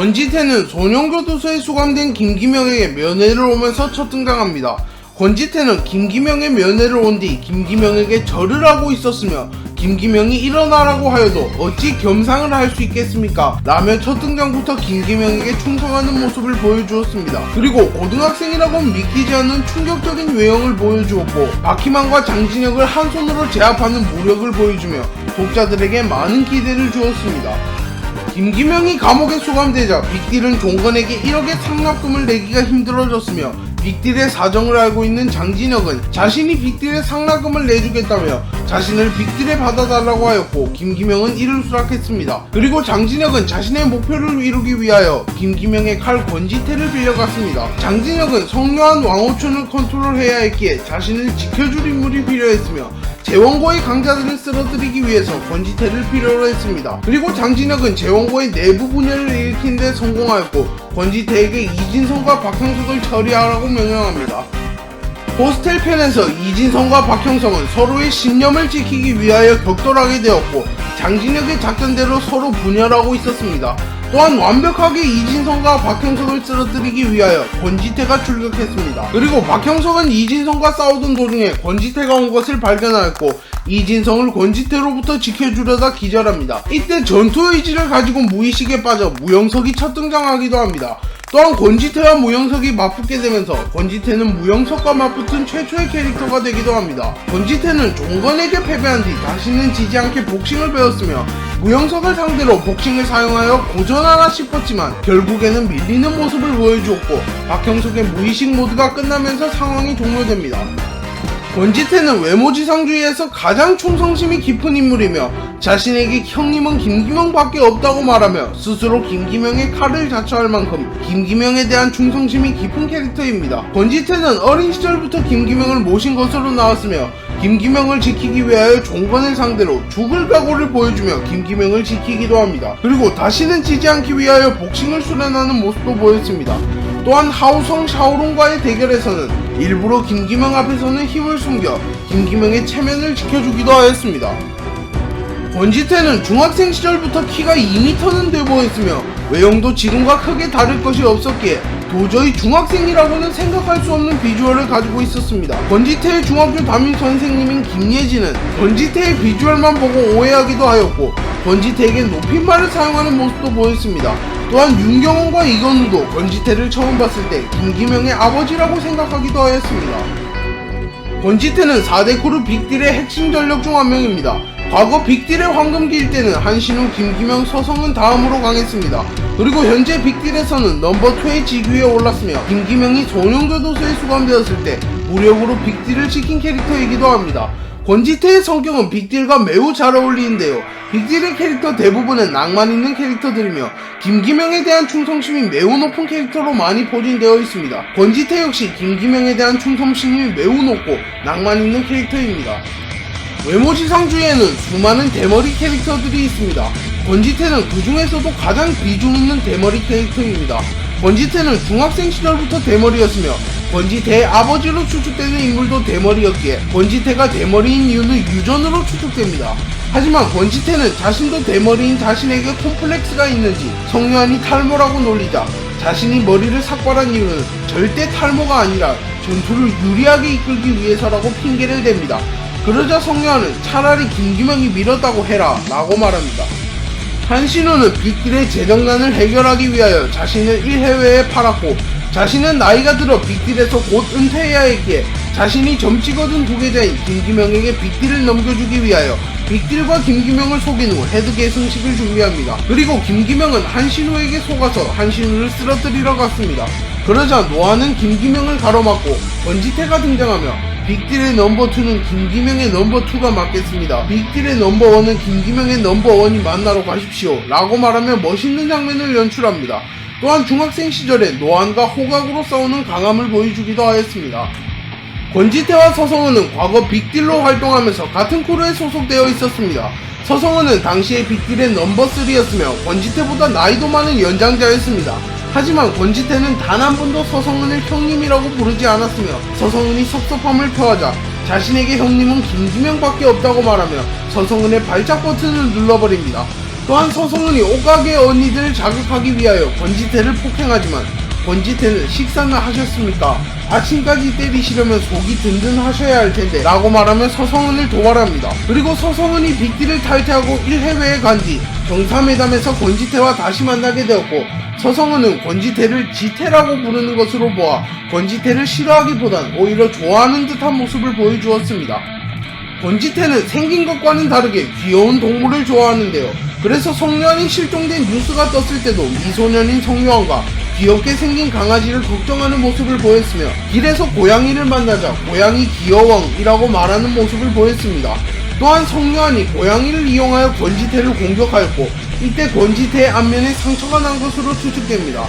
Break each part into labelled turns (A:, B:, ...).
A: 권지태는 소년교도소에 수감된 김기명에게 면회를 오면서 첫 등장합니다. 권지태는 김기명의 면회를 온 뒤 김기명에게 절을 하고 있었으며 김기명이 일어나라고 하여도 어찌 겸상을 할 수 있겠습니까? 라며 첫 등장부터 김기명에게 충성하는 모습을 보여주었습니다. 그리고 고등학생이라고 믿기지 않는 충격적인 외형을 보여주었고 박희만과 장진혁을 한 손으로 제압하는 무력을 보여주며 독자들에게 많은 기대를 주었습니다. 김기명이 감옥에 수감되자 빅딜은 종건에게 1억의 상납금을 내기가 힘들어졌으며 빅딜의 사정을 알고 있는 장진혁은 자신이 빅딜의 상납금을 내주겠다며 자신을 빅딜에 받아달라고 하였고 김기명은 이를 수락했습니다. 그리고 장진혁은 자신의 목표를 이루기 위하여 김기명의 칼 권지태를 빌려갔습니다. 장진혁은 성묘한 왕호춘을 컨트롤해야 했기에 자신을 지켜줄 인물이 필요했으며 재원고의 강자들을 쓰러뜨리기 위해서 권지태를 필요로 했습니다. 그리고 장진혁은 재원고의 내부 분열을 일으키는 데 성공하였고 권지태에게 이진성과 박형석을 처리하라고 명령합니다. 호스텔 편에서 이진성과 박형석은 서로의 신념을 지키기 위하여 격돌하게 되었고 장진혁의 작전대로 서로 분열하고 있었습니다. 또한 완벽하게 이진성과 박형석을 쓰러뜨리기 위하여 권지태가 출격했습니다. 그리고 박형석은 이진성과 싸우던 도중에 권지태가 온 것을 발견하였고 이진성을 권지태로부터 지켜주려다 기절합니다. 이때 전투 의지를 가지고 무의식에 빠져 무영석이 첫 등장하기도 합니다. 또한 권지태와 무영석이 맞붙게 되면서 권지태는 무영석과 맞붙은 최초의 캐릭터가 되기도 합니다. 권지태는 종건에게 패배한 뒤 다시는 지지 않게 복싱을 배웠으며 무영석을 상대로 복싱을 사용하여 고전하나 싶었지만 결국에는 밀리는 모습을 보여주었고 박형석의 무의식 모드가 끝나면서 상황이 종료됩니다. 권지태는 외모지상주의에서 가장 충성심이 깊은 인물이며 자신에게 형님은 김기명밖에 없다고 말하며 스스로 김기명의 칼을 자처할 만큼 김기명에 대한 충성심이 깊은 캐릭터입니다. 권지태는 어린 시절부터 김기명을 모신 것으로 나왔으며 김기명을 지키기 위하여 종건을 상대로 죽을 각오를 보여주며 김기명을 지키기도 합니다. 그리고 다시는 지지 않기 위하여 복싱을 수련하는 모습도 보였습니다. 또한 하우성 샤오롱과의 대결에서는 일부러 김기명 앞에서는 힘을 숨겨 김기명의 체면을 지켜주기도 하였습니다. 권지태는 중학생 시절부터 키가 2m는 돼 보였으며 외형도 지금과 크게 다를 것이 없었기에 도저히 중학생이라고는 생각할 수 없는 비주얼을 가지고 있었습니다. 권지태의 중학교 담임 선생님인 김예진은 권지태의 비주얼만 보고 오해하기도 하였고 권지태에게 높임말을 사용하는 모습도 보였습니다. 또한 윤경원과 이건우도 권지태를 처음 봤을 때 김기명의 아버지라고 생각하기도 하였습니다. 권지태는 4대 크루 빅딜의 핵심 전력 중 한 명입니다. 과거 빅딜의 황금기일 때는 한신우, 김기명, 서성은 다음으로 강했습니다. 그리고 현재 빅딜에서는 넘버2의 직위에 올랐으며 김기명이 소년교도소에 수감되었을 때 무력으로 빅딜을 지킨 캐릭터이기도 합니다. 권지태의 성격은 빅딜과 매우 잘 어울리는데요. 빅딜의 캐릭터 대부분은 낭만 있는 캐릭터들이며 김기명에 대한 충성심이 매우 높은 캐릭터로 많이 포진되어 있습니다. 권지태 역시 김기명에 대한 충성심이 매우 높고 낭만 있는 캐릭터입니다. 외모지상주의에는 수많은 대머리 캐릭터들이 있습니다. 권지태는 그 중에서도 가장 비중 있는 대머리 캐릭터입니다. 권지태는 중학생 시절부터 대머리였으며 권지태의 아버지로 추측되는 인물도 대머리였기에 권지태가 대머리인 이유는 유전으로 추측됩니다. 하지만 권지태는 자신도 대머리인 자신에게 콤플렉스가 있는지 성유한이 탈모라고 놀리자 자신이 머리를 삭발한 이유는 절대 탈모가 아니라 전투를 유리하게 이끌기 위해서라고 핑계를 댑니다. 그러자 성유한은 차라리 김기명이 밀었다고 해라 라고 말합니다. 한신우는 빅딜의 재정난을 해결하기 위하여 자신을 1해외에 팔았고 자신은 나이가 들어 빅딜에서 곧 은퇴해야 했기에 자신이 점찍어둔 후계자인 김기명에게 빅딜을 넘겨주기 위하여 빅딜과 김기명을 속인 후 헤드 계승식을 준비합니다. 그리고 김기명은 한신우에게 속아서 한신우를 쓰러뜨리러 갔습니다. 그러자 노아는 김기명을 가로막고 권지태가 등장하며 빅딜의 넘버2는 김기명의 넘버2가 맞겠습니다. 빅딜의 넘버1은 김기명의 넘버1이 만나러 가십시오 라고 말하며 멋있는 장면을 연출합니다. 또한 중학생 시절에 노안과 호각으로 싸우는 강함을 보여주기도 하였습니다. 권지태와 서성은은 과거 빅딜로 활동하면서 같은 크루에 소속되어 있었습니다. 서성은은 당시에 빅딜의 넘버3였으며 권지태보다 나이도 많은 연장자였습니다. 하지만 권지태는 단 한 번도 서성은을 형님이라고 부르지 않았으며 서성은이 섭섭함을 표하자 자신에게 형님은 김기명밖에 없다고 말하며 서성은의 발작 버튼을 눌러버립니다. 또한 서성은이 옷가게 언니들을 자극하기 위하여 권지태를 폭행하지만 권지태는 식사는 하셨습니까? 아침까지 때리시려면 속이 든든하셔야 할 텐데 라고 말하며 서성은을 도발합니다. 그리고 서성은이 빅딜을 탈퇴하고 1회회에 간 뒤 경사매담에서 권지태와 다시 만나게 되었고 서성은은 권지태를 지태라고 부르는 것으로 보아 권지태를 싫어하기보단 오히려 좋아하는 듯한 모습을 보여주었습니다. 권지태는 생긴 것과는 다르게 귀여운 동물을 좋아하는데요. 그래서 성요한이 실종된 뉴스가 떴을 때도 미소년인 성요한과 귀엽게 생긴 강아지를 걱정하는 모습을 보였으며 길에서 고양이를 만나자 고양이 귀여왕이라고 말하는 모습을 보였습니다. 또한 성요한이 고양이를 이용하여 권지태를 공격하였고 이때 권지태의 안면에 상처가 난 것으로 추측됩니다.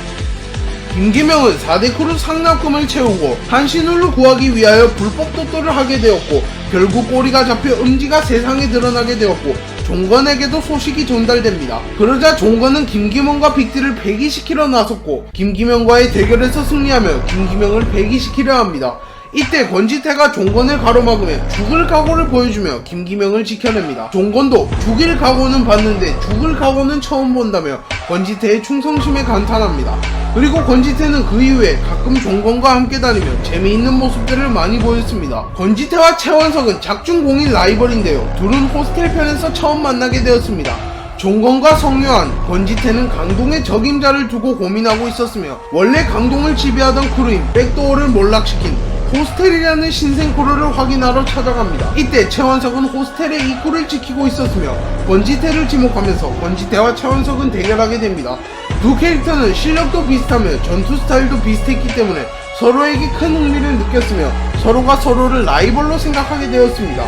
A: 김기명은 4대 크루 상납금을 채우고 한신울을 구하기 위하여 불법 도토를 하게 되었고 결국 꼬리가 잡혀 음지가 세상에 드러나게 되었고 종건에게도 소식이 전달됩니다. 그러자 종건은 김기명과 빅딜을 폐기시키러 나섰고 김기명과의 대결에서 승리하며 김기명을 폐기시키려 합니다. 이때 권지태가 종건을 가로막으며 죽을 각오를 보여주며 김기명을 지켜냅니다. 종건도 죽일 각오는 봤는데 죽을 각오는 처음 본다며 권지태의 충성심에 감탄합니다. 그리고 권지태는 그 이후에 가끔 종건과 함께 다니며 재미있는 모습들을 많이 보였습니다. 권지태와 최원석은 작중공인 라이벌인데요. 둘은 호스텔 편에서 처음 만나게 되었습니다. 종건과 성요한, 권지태는 강동의 적임자를 두고 고민하고 있었으며 원래 강동을 지배하던 크루인 백도어를 몰락시킨 호스텔이라는 신생 크루를 확인하러 찾아갑니다. 이때 최원석은 호스텔의 입구를 지키고 있었으며 권지태를 지목하면서 권지태와 최원석은 대결하게 됩니다. 두 캐릭터는 실력도 비슷하며 전투 스타일도 비슷했기 때문에 서로에게 큰 흥미를 느꼈으며 서로가 서로를 라이벌로 생각하게 되었습니다.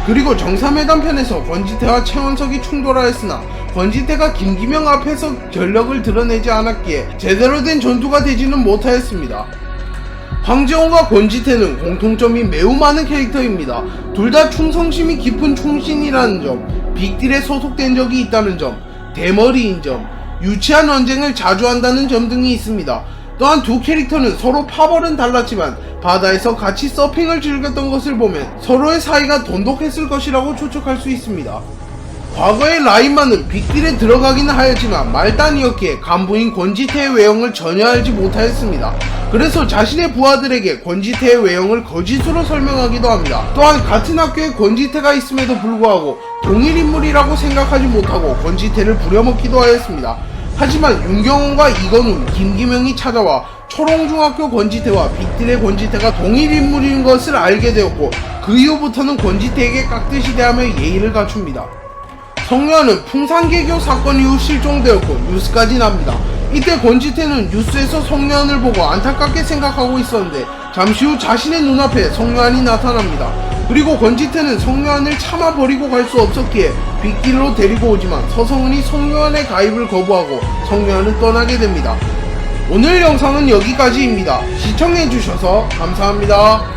A: 그리고 정사매단 편에서 권지태와 최원석이 충돌하였으나 권지태가 김기명 앞에서 전력을 드러내지 않았기에 제대로 된 전투가 되지는 못하였습니다. 황재원과 권지태는 공통점이 매우 많은 캐릭터입니다. 둘 다 충성심이 깊은 충신이라는 점, 빅딜에 소속된 적이 있다는 점, 대머리인 점, 유치한 언쟁을 자주 한다는 점 등이 있습니다. 또한 두 캐릭터는 서로 파벌은 달랐지만 바다에서 같이 서핑을 즐겼던 것을 보면 서로의 사이가 돈독했을 것이라고 추측할 수 있습니다. 과거의 라인만은 빅딜에 들어가기는 하였지만 말단이었기에 간부인 권지태의 외형을 전혀 알지 못하였습니다. 그래서 자신의 부하들에게 권지태의 외형을 거짓으로 설명하기도 합니다. 또한 같은 학교에 권지태가 있음에도 불구하고 동일 인물이라고 생각하지 못하고 권지태를 부려먹기도 하였습니다. 하지만 윤경원과 이건훈, 김기명이 찾아와 초롱중학교 권지태와 빅딜의 권지태가 동일 인물인 것을 알게 되었고 그 이후부터는 권지태에게 깍듯이 대하며 예의를 갖춥니다. 성요한은 풍산개교 사건 이후 실종되었고 뉴스까지 납니다. 이때 권지태는 뉴스에서 성요한을 보고 안타깝게 생각하고 있었는데 잠시 후 자신의 눈앞에 성요한이 나타납니다. 그리고 권지태는 성요한을 참아버리고 갈 수 없었기에 빅딜로 데리고 오지만 서성은이 성요한의 가입을 거부하고 성요한은 떠나게 됩니다. 오늘 영상은 여기까지입니다. 시청해주셔서 감사합니다.